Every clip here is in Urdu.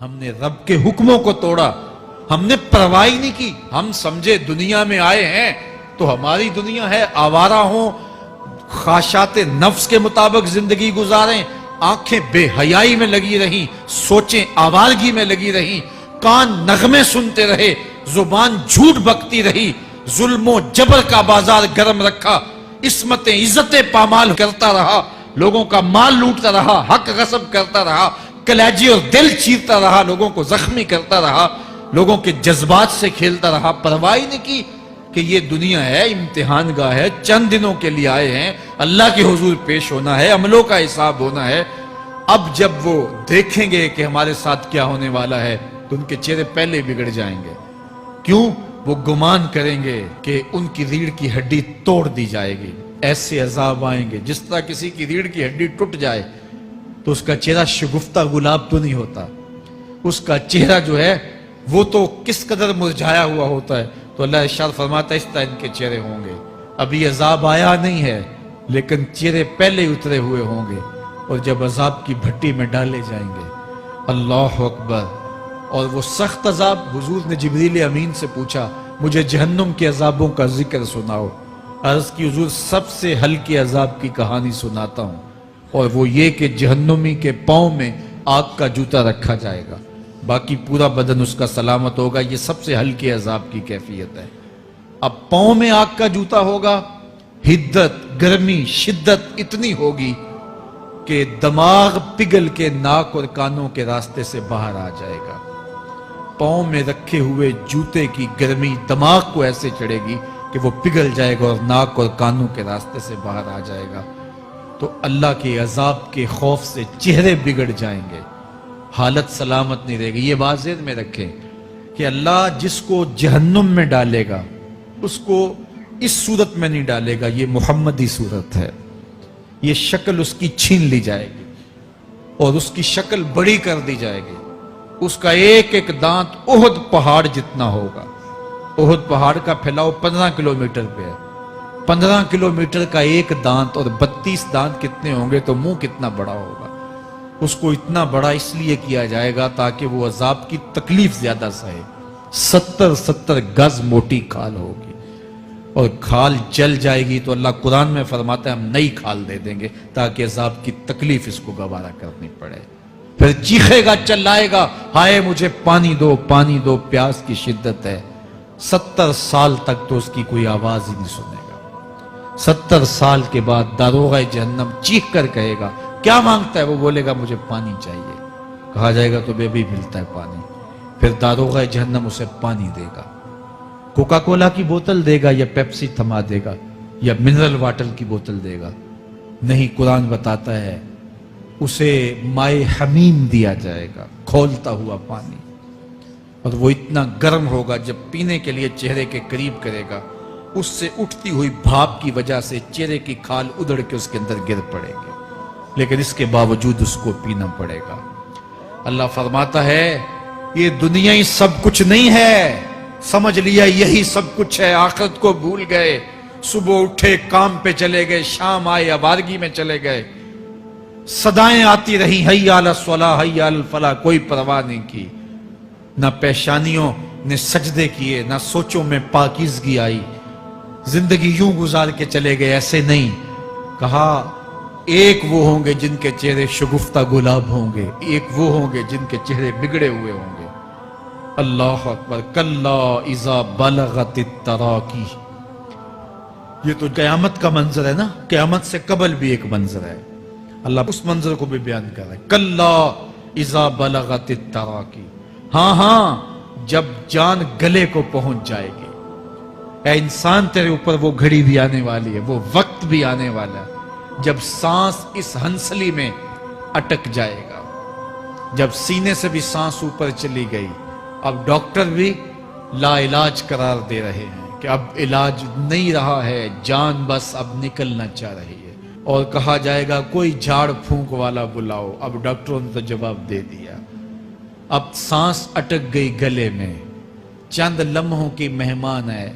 ہم نے رب کے حکموں کو توڑا، ہم نے پرواہ ہی نہیں کی۔ ہم سمجھے دنیا میں آئے ہیں تو ہماری دنیا ہے، آوارہ ہوں، خواہشات نفس کے مطابق زندگی گزاریں، آنکھیں بے حیائی میں لگی رہیں، سوچیں آوارگی میں لگی رہیں، کان نغمے سنتے رہے، زبان جھوٹ بکتی رہی، ظلم و جبر کا بازار گرم رکھا، عصمتیں عزتیں پامال کرتا رہا، لوگوں کا مال لوٹتا رہا، حق غصب کرتا رہا، کلیجی اور دل چیرتا رہا، لوگوں کو زخمی کرتا رہا، لوگوں کے جذبات سے کھیلتا رہا، پرواہ نہیں کی کہ یہ دنیا ہے، امتحان گاہ ہے، چند دنوں کے لیے آئے ہیں، اللہ کے حضور پیش ہونا ہے، عملوں کا حساب ہونا ہے۔ اب جب وہ دیکھیں گے کہ ہمارے ساتھ کیا ہونے والا ہے تو ان کے چہرے پہلے بگڑ جائیں گے۔ کیوں؟ وہ گمان کریں گے کہ ان کی ریڑھ کی ہڈی توڑ دی جائے گی، ایسے عذاب آئیں گے جس طرح کسی کی ریڑھ کی ہڈی ٹوٹ جائے تو اس کا چہرہ شگفتہ گلاب تو نہیں ہوتا، اس کا چہرہ جو ہے وہ تو کس قدر مرجھایا ہوا ہوتا ہے۔ تو اللہ ارشاد فرماتا ہے اس طرح ان کے چہرے ہوں گے۔ ابھی عذاب آیا نہیں ہے لیکن چہرے پہلے اترے ہوئے ہوں گے، اور جب عذاب کی بھٹی میں ڈالے جائیں گے، اللہ اکبر، اور وہ سخت عذاب، حضور نے جبریل امین سے پوچھا مجھے جہنم کے عذابوں کا ذکر سناؤ۔ عرض کی حضور سب سے ہلکے عذاب کی کہانی سناتا ہوں، اور وہ یہ کہ جہنمی کے پاؤں میں آگ کا جوتا رکھا جائے گا، باقی پورا بدن اس کا سلامت ہوگا۔ یہ سب سے ہلکے عذاب کی کیفیت ہے۔ اب پاؤں میں آگ کا جوتا ہوگا، حدت، گرمی، شدت اتنی ہوگی کہ دماغ پگھل کے ناک اور کانوں کے راستے سے باہر آ جائے گا۔ پاؤں میں رکھے ہوئے جوتے کی گرمی دماغ کو ایسے چڑھے گی کہ وہ پگھل جائے گا اور ناک اور کانوں کے راستے سے باہر آ جائے گا۔ تو اللہ کے عذاب کے خوف سے چہرے بگڑ جائیں گے، حالت سلامت نہیں رہے گی۔ یہ بات ذہن میں رکھیں کہ اللہ جس کو جہنم میں ڈالے گا اس کو اس صورت میں نہیں ڈالے گا، یہ محمدی صورت ہے، یہ شکل اس کی چھین لی جائے گی اور اس کی شکل بڑی کر دی جائے گی۔ اس کا ایک ایک دانت احد پہاڑ جتنا ہوگا۔ احد پہاڑ کا پھیلاؤ 15 کلومیٹر پہ ہے، 15 کلومیٹر کا ایک دانت، اور 32 دانت کتنے ہوں گے تو منہ کتنا بڑا ہوگا۔ اس کو اتنا بڑا اس لیے کیا جائے گا تاکہ وہ عذاب کی تکلیف زیادہ سہے۔ 70 گز موٹی کھال ہوگی، اور کھال جل جائے گی تو اللہ قرآن میں فرماتا ہے ہم نئی کھال دے دیں گے تاکہ عذاب کی تکلیف اس کو گوارا کرنی پڑے۔ پھر چیخے گا، چلائے گا، ہائے مجھے پانی دو، پانی دو، پیاس کی شدت ہے۔ 70 سال تک تو اس کی کوئی آواز ہی نہیں سنے گا۔ 70 سال کے بعد داروغہ جہنم چیخ کر کہے گا کیا مانگتا ہے؟ وہ بولے گا مجھے پانی چاہیے۔ کہا جائے گا تو بے بھی ملتا ہے پانی۔ پھر داروغہ جہنم اسے پانی دے گا، کوکا کولا کی بوتل دے گا یا پیپسی تھما دے گا یا منرل واٹر کی بوتل دے گا؟ نہیں، قرآن بتاتا ہے اسے مائے حمیم دیا جائے گا، کھولتا ہوا پانی، اور وہ اتنا گرم ہوگا جب پینے کے لیے چہرے کے قریب کرے گا اس سے اٹھتی ہوئی بھاپ کی وجہ سے چہرے کی کھال ادھڑ کے اس کے اندر گر پڑے گی، لیکن اس کے باوجود اس کو پینا پڑے گا۔ اللہ فرماتا ہے یہ دنیا ہی سب کچھ نہیں ہے، سمجھ لیا یہی سب کچھ ہے، آخرت کو بھول گئے، صبح اٹھے کام پہ چلے گئے، شام آئے آوارگی میں چلے گئے، صدائیں آتی رہی حی علی الصلاح حی علی الفلاح، کوئی پرواہ نہیں کی، نہ پیشانیوں نے سجدے کیے، نہ سوچوں میں پاکیزگی آئی، زندگی یوں گزار کے چلے گئے۔ ایسے نہیں، کہا ایک وہ ہوں گے جن کے چہرے شگفتہ گلاب ہوں گے، ایک وہ ہوں گے جن کے چہرے بگڑے ہوئے ہوں گے۔ اللہ اکبر، کلا اذا بلغت التراقی، یہ تو قیامت کا منظر ہے نا، قیامت سے قبل بھی ایک منظر ہے، اللہ اس منظر کو بھی بیان کر رہا ہے۔ کلا اذا بلغت التراقی، ہاں ہاں جب جان گلے کو پہنچ جائے گی۔ اے انسان تیرے اوپر وہ گھڑی بھی آنے والی ہے، وہ وقت بھی آنے والا ہے جب سانس اس ہنسلی میں اٹک جائے گا، جب سینے سے بھی سانس اوپر چلی گئی، اب ڈاکٹر بھی لا علاج قرار دے رہے ہیں کہ اب علاج نہیں رہا ہے، جان بس اب نکلنا چاہ رہی ہے، اور کہا جائے گا کوئی جھاڑ پھونک والا بلاؤ۔ اب ڈاکٹروں نے تو جواب دے دیا، اب سانس اٹک گئی گلے میں، چند لمحوں کی مہمان ہے۔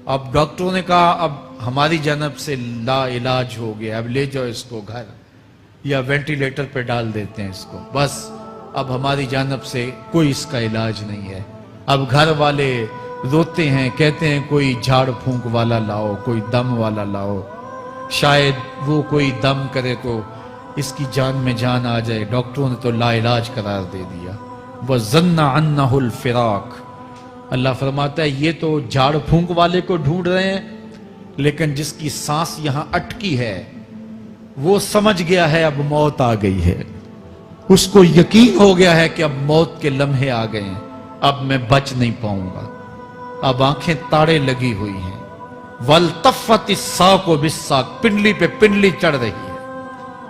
اب ڈاکٹروں نے کہا اب ہماری جانب سے لا علاج ہو گیا، اب لے جاؤ اس کو گھر، یا وینٹیلیٹر پہ ڈال دیتے ہیں اس کو، بس اب ہماری جانب سے کوئی اس کا علاج نہیں ہے. اب گھر والے روتے ہیں, کہتے ہیں کوئی جھاڑ پھونک والا لاؤ, کوئی دم والا لاؤ, شاید وہ کوئی دم کرے تو اس کی جان میں جان آ جائے. ڈاکٹروں نے تو لا علاج قرار دے دیا. وَظَنَّ عَنَّهُ الْفِرَاقِ. اللہ فرماتا ہے یہ تو جھاڑ پھونک والے کو ڈھونڈ رہے ہیں, لیکن جس کی سانس یہاں اٹکی ہے وہ سمجھ گیا ہے اب موت آ گئی ہے. اس کو یقین ہو گیا ہے کہ اب موت کے لمحے آ گئے ہیں, اب میں بچ نہیں پاؤں گا. اب آنکھیں تاڑے لگی ہوئی ہیں. وَالْتَفَّتِ السَّاقُ بِالسَّاقِ. پنڈلی پہ پنڈلی چڑھ رہی ہے.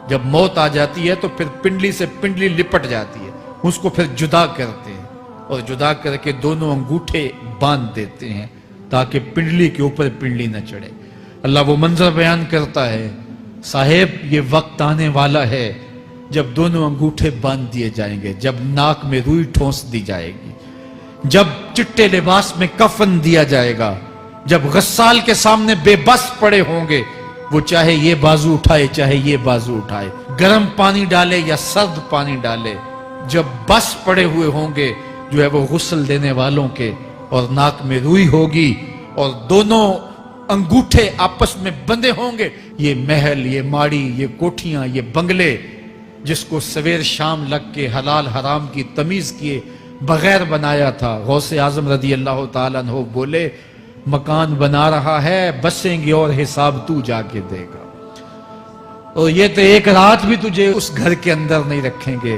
جب موت آ جاتی ہے تو پھر پنڈلی سے پنڈلی لپٹ جاتی ہے, اس کو پھر جدا کرتے ہیں اور جدا کر کے دونوں انگوٹھے باندھ دیتے ہیں تاکہ پنڈلی کے اوپر پنڈلی نہ چڑھے. اللہ وہ منظر بیان کرتا ہے, صاحب یہ وقت آنے والا ہے جب دونوں انگوٹھے باندھ دیے جائیں گے, جب ناک میں روئی ٹھونس دی جائے گی, جب چٹے لباس میں کفن دیا جائے گا, جب غسال کے سامنے بے بس پڑے ہوں گے, وہ چاہے یہ بازو اٹھائے چاہے یہ بازو اٹھائے, گرم پانی ڈالے یا سرد پانی ڈالے, جب بس پڑے ہوئے ہوں گے جو ہے وہ غسل دینے والوں کے, اور ناک میں روئی ہوگی اور دونوں انگوٹھے آپس میں بندھے ہوں گے. یہ محل, یہ ماڑی, یہ کوٹھیاں, یہ بنگلے جس کو سویر شام لگ کے حلال حرام کی تمیز کیے بغیر بنایا تھا, غوث اعظم رضی اللہ تعالیٰ عنہ بولے مکان بنا رہا ہے, بسیں گے اور حساب تو جا کے دے گا, اور یہ تو ایک رات بھی تجھے اس گھر کے اندر نہیں رکھیں گے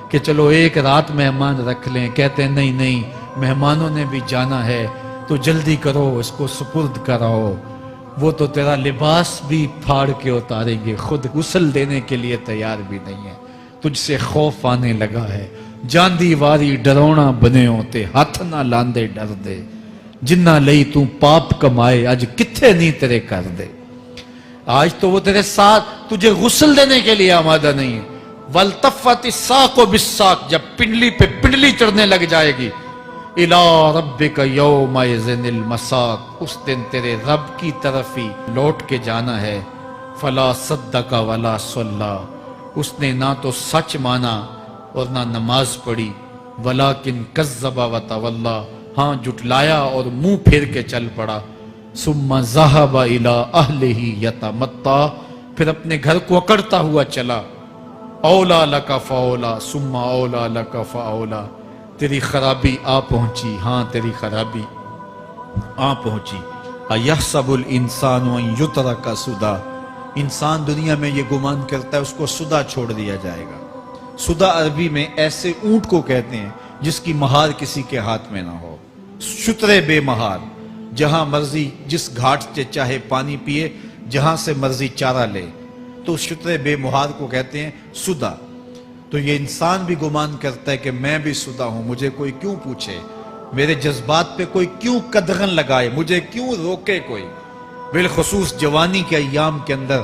کہ چلو ایک رات مہمان رکھ لیں. کہتے ہیں نہیں نہیں, مہمانوں نے بھی جانا ہے تو جلدی کرو, اس کو سپرد کراؤ. وہ تو تیرا لباس بھی پھاڑ کے اتاریں گے, خود غسل دینے کے لیے تیار بھی نہیں ہے. تجھ سے خوف آنے لگا ہے, جاندی واری ڈرونا بنے ہوتے, ہاتھ نہ لاندے ڈر دے, جنہ لئی تو پاپ کمائے اج کتھے نہیں تیرے کر دے. آج تو وہ تیرے ساتھ تجھے غسل دینے کے لیے آمادہ نہیں ہے. وَالْتَفَّتِ السَّاقُ بِالسَّاقِ. جب پنڈلی پہ پنڈلی چڑھنے لگ جائے گی, إِلَىٰ رَبِّكَ يَوْمَئِذٍ الْمَسَاقُ. اس دن تیرے رب کی طرف ہی لوٹ کے جانا ہے. فَلَا صَدَّقَ وَلَا صَلَّىٰ. اس نے نہ تو سچ مانا اور نہ نماز پڑھی. وَلَٰكِنْ كَذَّبَ وَتَوَلَّىٰ. ہاں جھٹلایا اور منہ پھیر کے چل پڑا. ثُمَّ ذَهَبَ إِلَىٰ أَهْلِهِ يَتَمَطَّىٰ. پھر اپنے گھر کو اکڑتا ہوا چلا. اولا لَكَ فَأَوْلَىٰ ثُمَّ أَوْلَىٰ لَكَ فَأَوْلَىٰ. تیری خرابی آ پہنچی, ہاں تیری خرابی آ پہنچی. اَيَحْسَبُ الْإِنسَانُ أَن يُتْرَكَ سُدًى. انسان دنیا میں یہ گمان کرتا ہے اس کو سدا چھوڑ دیا جائے گا. سدا عربی میں ایسے اونٹ کو کہتے ہیں جس کی مہار کسی کے ہاتھ میں نہ ہو. شترے بے مہار, جہاں مرضی جس گھاٹ سے چاہے پانی پیے, جہاں سے مرضی چارہ لے, تو شترے بے مہار کو کہتے ہیں سدا. تو یہ انسان بھی گمان کرتا ہے کہ میں بھی سدا ہوں, مجھے کوئی کیوں پوچھے, میرے جذبات پہ کوئی کیوں قدغن لگائے, مجھے کیوں روکے کوئی. بالخصوص جوانی کے ایام کے اندر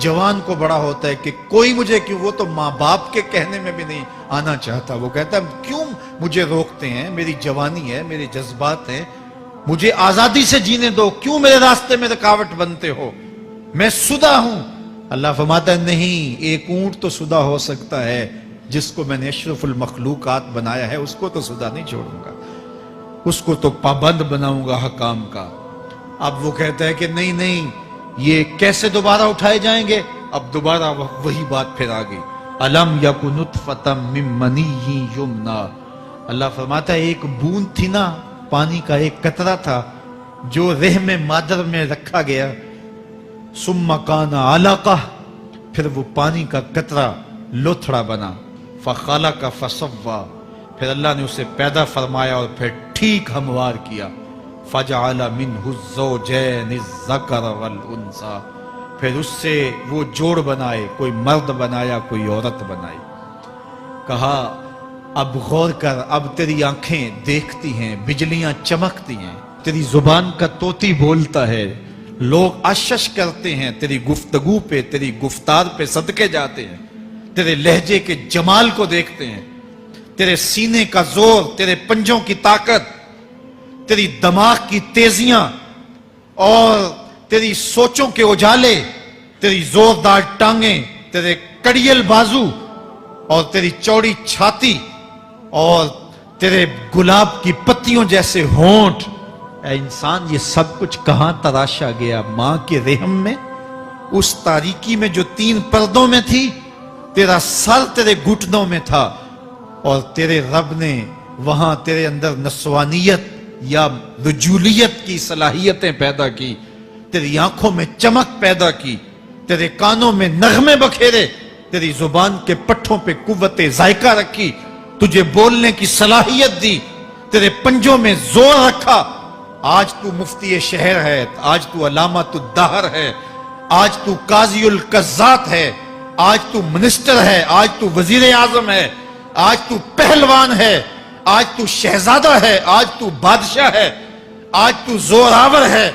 جوان کو بڑا ہوتا ہے کہ کوئی مجھے کیوں, وہ تو ماں باپ کے کہنے میں بھی نہیں آنا چاہتا. وہ کہتا ہے کیوں مجھے روکتے ہیں, میری جوانی ہے, میرے جذبات ہیں, مجھے آزادی سے جینے دو, کیوں میرے راستے میں رکاوٹ بنتے ہو, میں سدا ہوں. اللہ فرماتا ہے نہیں, ایک اونٹ تو سدا ہو سکتا ہے جس کو میں نے اشرف المخلوقات بنایا ہے, اس کو تو سدا نہیں چھوڑوں گا, اس کو تو پابند بناؤں گا حکام کا. اب وہ کہتا ہے کہ نہیں نہیں, یہ کیسے دوبارہ اٹھائے جائیں گے. اب دوبارہ وہی بات پھر آ گئی. الم یک نطفۃ من منی یمنا. اللہ فرماتا ہے ایک بوند تھی نا, پانی کا ایک قطرہ تھا جو رحم مادر میں رکھا گیا. ثم کان علقہ, پھر وہ پانی کا قطرہ لوتھڑا بنا. فخلق فسویٰ, پھر اللہ نے اسے پیدا فرمایا اور پھر ٹھیک ہموار کیا. فجعل منہ الزوجین الذکر والانثیٰ, پھر اس سے وہ جوڑ بنائے, کوئی مرد بنایا کوئی عورت بنائی. کہا اب غور کر, اب تیری آنکھیں دیکھتی ہیں, بجلیاں چمکتی ہیں, تیری زبان کا طوطی بولتا ہے, لوگ اشش کرتے ہیں تیری گفتگو پہ, تیری گفتار پہ صدقے جاتے ہیں, تیرے لہجے کے جمال کو دیکھتے ہیں, تیرے سینے کا زور, تیرے پنجوں کی طاقت, تیری دماغ کی تیزیاں اور تیری سوچوں کے اجالے, تیری زوردار ٹانگیں, تیرے کڑیل بازو اور تیری چوڑی چھاتی, اور تیرے گلاب کی پتیوں جیسے ہونٹ، اے انسان یہ سب کچھ کہاں تراشا گیا؟ ماں کے رحم میں، اس تاریکی میں جو 3 پردوں میں تھی، تیرا سر تیرے گھٹنوں میں تھا، اور تیرے رب نے وہاں تیرے اندر نسوانیت یا رجولیت کی صلاحیتیں پیدا کی، تیری آنکھوں میں چمک پیدا کی، تیرے کانوں میں نغمے بکھیرے، تیری زبان کے پٹھوں پہ قوت ذائقہ رکھی، تجھے بولنے کی صلاحیت دی، تیرے پنجوں میں زور رکھا۔ آج تو مفتی شہر ہے، آج تو علامۃ الدہر ہے، آج تو قاضی القضات ہے، آج تو منسٹر ہے، آج تو وزیر اعظم ہے، آج تو پہلوان ہے، آج تو شہزادہ ہے، آج تو بادشاہ ہے، آج تو زوراور ہے،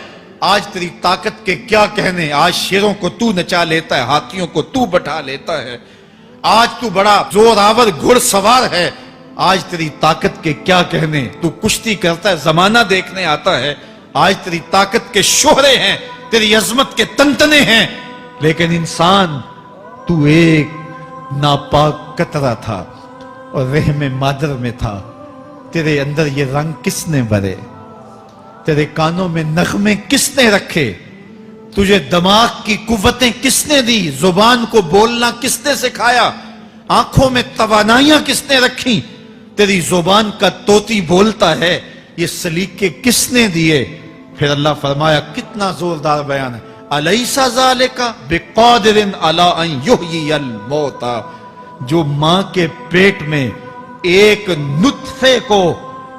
آج تیری طاقت کے کیا کہنے؟ آج شیروں کو تو نچا لیتا ہے، ہاتھیوں کو تو بٹھا لیتا ہے، آج تو بڑا زوراور گھڑ سوار ہے، آج تیری طاقت کے کیا کہنے؟ تو کشتی کرتا ہے، زمانہ دیکھنے آتا ہے، آج تیری طاقت کے شوہرے ہیں، تیری عظمت کے تنتنے ہیں، لیکن انسان تو ایک ناپاک قطرہ تھا اور رحم مادر میں تھا۔ تیرے اندر یہ رنگ کس نے بھرے؟ تیرے کانوں میں نغمے کس نے رکھے؟ تجھے دماغ کی قوتیں کس نے دی؟ زبان کو بولنا کس نے سکھایا؟ آنکھوں میں توانائیاں کس نے رکھی؟ تیری زبان کا طوطی بولتا ہے، یہ سلیقے کس نے دیے؟ پھر اللہ فرمایا، کتنا زوردار بیان ہے، الیس ذالک بقادر علی ان یحیی الموتى، جو ماں کے پیٹ میں ایک نطفے کو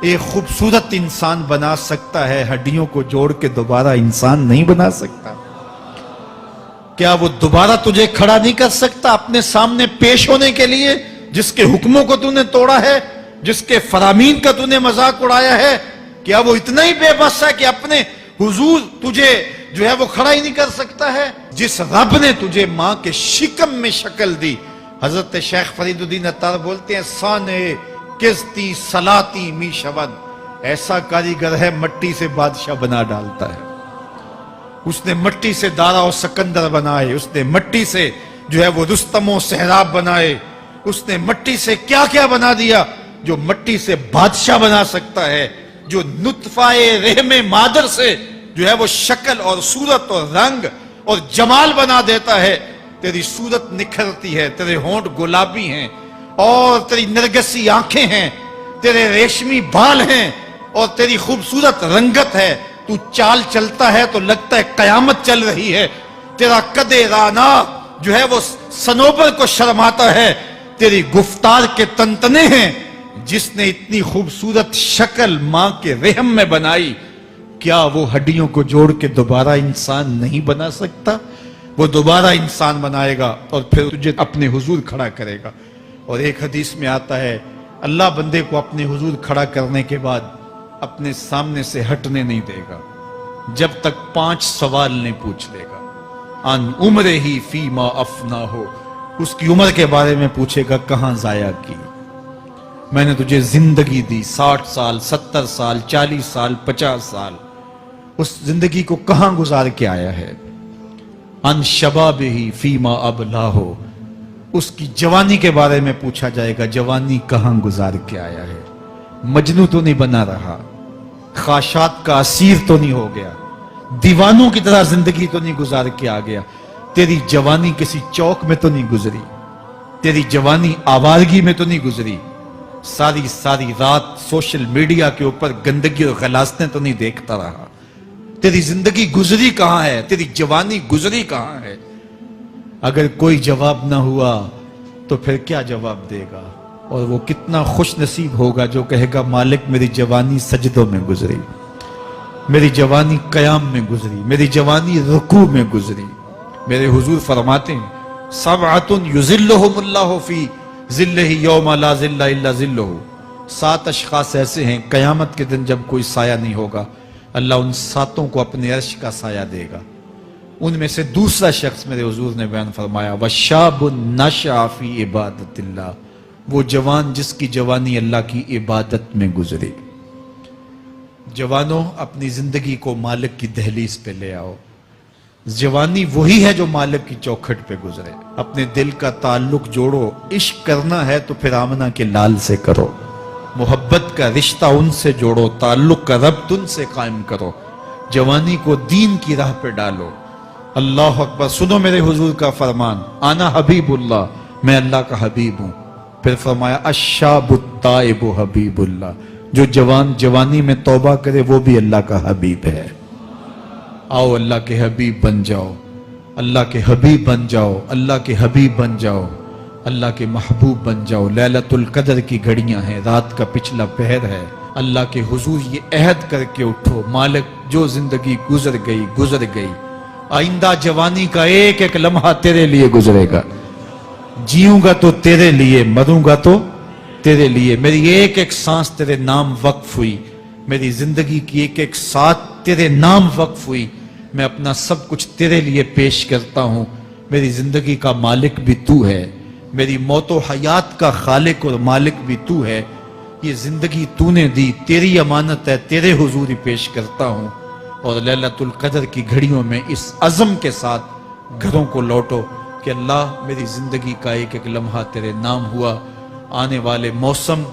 ایک خوبصورت انسان بنا سکتا ہے، ہڈیوں کو جوڑ کے دوبارہ انسان نہیں بنا سکتا؟ کیا وہ دوبارہ تجھے کھڑا نہیں کر سکتا اپنے سامنے پیش ہونے کے لیے، جس کے حکموں کو تو نے توڑا ہے، جس کے فرامین کا تو نے مذاق اڑایا ہے؟ کیا وہ اتنا ہی بے بس ہے کہ اپنے حضور تجھے جو ہے وہ کھڑا ہی نہیں کر سکتا ہے؟ جس رب نے تجھے ماں کے شکم میں شکل دی، حضرت شیخ فرید الدین عطار بولتے ہیں، سانے کستی سلاتی می شود، ایسا کاریگر ہے مٹی سے بادشاہ بنا ڈالتا ہے۔ اس نے مٹی سے دارا و سکندر بنائے، اس نے مٹی سے جو ہے وہ رستم و سہراب بنائے، اس نے مٹی سے کیا کیا بنا دیا جو مٹی سے بادشاہ بنا سکتا ہے، جو نطفہ رحم مادر سے جو ہے وہ شکل اور صورت اور رنگ اور جمال بنا دیتا ہے۔ تیری صورت نکھرتی ہے، تیرے ہونٹ گلابی ہیں، اور تیری نرگسی آنکھیں ہیں، تیرے ریشمی بال ہیں، اور تیری خوبصورت رنگت ہے، تو چال چلتا ہے تو لگتا ہے قیامت چل رہی ہے، تیرا قد رانا جو ہے وہ صنوبر کو شرماتا ہے، تیری گفتار کے تنتنے ہیں۔ جس نے اتنی خوبصورت شکل ماں کے رحم میں بنائی، کیا وہ ہڈیوں کو جوڑ کے دوبارہ انسان نہیں بنا سکتا؟ وہ دوبارہ انسان بنائے گا اور پھر تجھے اپنے حضور کھڑا کرے گا۔ اور ایک حدیث میں آتا ہے، اللہ بندے کو اپنے حضور کھڑا کرنے کے بعد اپنے سامنے سے ہٹنے نہیں دے گا جب تک 5 سوال نہیں پوچھ لے گا۔ ان عمرہ ہی فیما افنا ہو، اس کی عمر کے بارے میں پوچھے گا، کہاں ضائع کی؟ میں نے تجھے زندگی دی، 60 سال 70 سال 40 سال 50 سال، اس زندگی کو کہاں گزار کے آیا ہے؟ ان شباب ہی فیما ابلا ہو، اس کی جوانی کے بارے میں پوچھا جائے گا، جوانی کہاں گزار کے آیا ہے؟ مجنوں تو نہیں بنا رہا، خواہشات کا اسیر تو نہیں ہو گیا، دیوانوں کی طرح زندگی تو نہیں گزار کے آ گیا؟ تیری جوانی کسی چوک میں تو نہیں گزری، تیری جوانی آوارگی میں تو نہیں گزری، ساری رات سوشل میڈیا کے اوپر گندگی اور غلاظتیں تو نہیں دیکھتا رہا؟ تیری زندگی گزری کہاں ہے؟ تیری جوانی گزری کہاں ہے؟ اگر کوئی جواب نہ ہوا تو پھر کیا جواب دے گا؟ اور وہ کتنا خوش نصیب ہوگا جو کہے گا، مالک میری جوانی سجدوں میں گزری، میری جوانی قیام میں گزری، میری جوانی رکوع میں گزری۔ میرے حضور فرماتے ہیں، سبعۃ یظلھم اللہ فی ظلہ یوم لا ظل الا ظلہ، 7 اشخاص ایسے ہیں قیامت کے دن جب کوئی سایہ نہیں ہوگا، اللہ ان 7 کو اپنے عرش کا سایہ دے گا۔ ان میں سے دوسرا شخص میرے حضور نے بیان فرمایا، وَشَابٌ نَشَأَ فِي عِبَادَتِ اللَّهِ، وہ جوان جس کی جوانی اللہ کی عبادت میں گزری۔ جوانوں، اپنی زندگی کو مالک کی دہلیز پہ لے آؤ۔ جوانی وہی ہے جو مالک کی چوکھٹ پہ گزرے۔ اپنے دل کا تعلق جوڑو، عشق کرنا ہے تو پھر آمنہ کے لال سے کرو، محبت کا رشتہ ان سے جوڑو، تعلق کا ربط ان سے قائم کرو، جوانی کو دین کی راہ پہ ڈالو۔ اللہ اکبر۔ سنو میرے حضور کا فرمان، انا حبیب اللہ، میں اللہ کا حبیب ہوں۔ پھر فرمایا الشاب التائب حبیب اللہ، جو جوانی میں توبہ کرے وہ بھی اللہ کا حبیب ہے۔ آؤ اللہ کے حبیب بن جاؤ، اللہ کے حبیب بن جاؤ، اللہ کے حبیب بن جاؤ، اللہ کے محبوب بن جاؤ۔ لیلۃ القدر کی گھڑیاں ہیں، رات کا پچھلا پہر ہے، اللہ کے حضور یہ عہد کر کے اٹھو، مالک جو زندگی گزر گئی، آئندہ جوانی کا ایک ایک لمحہ تیرے لیے گزرے گا۔ جیوں گا تو تیرے لیے، مروں گا تو تیرے لیے۔ میری ایک ایک سانس تیرے نام وقف ہوئی، میری زندگی کی ایک ایک ساتھ تیرے نام وقف ہوئی۔ میں اپنا سب کچھ تیرے لیے پیش کرتا ہوں۔ میری زندگی کا مالک بھی تو ہے، میری موت و حیات کا خالق اور مالک بھی تو ہے۔ یہ زندگی تو نے دی، تیری امانت ہے، تیرے حضور ہی پیش کرتا ہوں۔ اور لیلۃ القدر کی گھڑیوں میں اس عزم کے ساتھ گھروں کو لوٹو کہ اللہ میری زندگی کا ایک ایک لمحہ تیرے نام ہوا، آنے والے موسم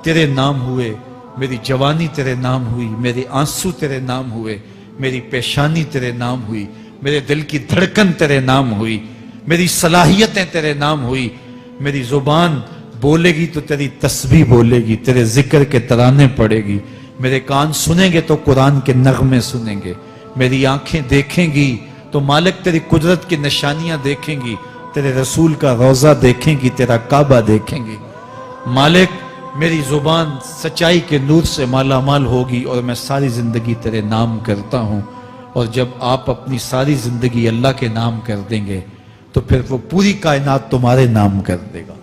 تیرے نام ہوئے، میری جوانی تیرے نام ہوئی، میرے آنسو تیرے نام ہوئے، میری پیشانی تیرے نام ہوئی، میرے دل کی دھڑکن تیرے نام ہوئی، میری صلاحیتیں تیرے نام ہوئی۔ میری زبان بولے گی تو تیری تسبیح بولے گی، تیرے ذکر کے ترانے پڑے گی، میرے کان سنیں گے تو قرآن کے نغمے سنیں گے، میری آنکھیں دیکھیں گی تو مالک تیری قدرت کی نشانیاں دیکھیں گی، تیرے رسول کا روضہ دیکھیں گی، تیرا کعبہ دیکھیں گی۔ مالک میری زبان سچائی کے نور سے مالا مال ہوگی اور میں ساری زندگی تیرے نام کرتا ہوں۔ اور جب آپ اپنی ساری زندگی اللہ کے نام کر دیں گے تو پھر وہ پوری کائنات تمہارے نام کر دے گا۔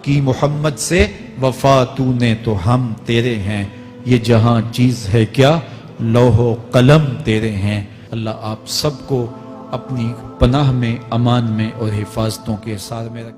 کی محمد سے وفا تو نے تو ہم تیرے ہیں، یہ جہاں چیز ہے کیا لوح و قلم تیرے ہیں۔ اللہ آپ سب کو اپنی پناہ میں، امان میں اور حفاظتوں کے ساتھ میں رکھے۔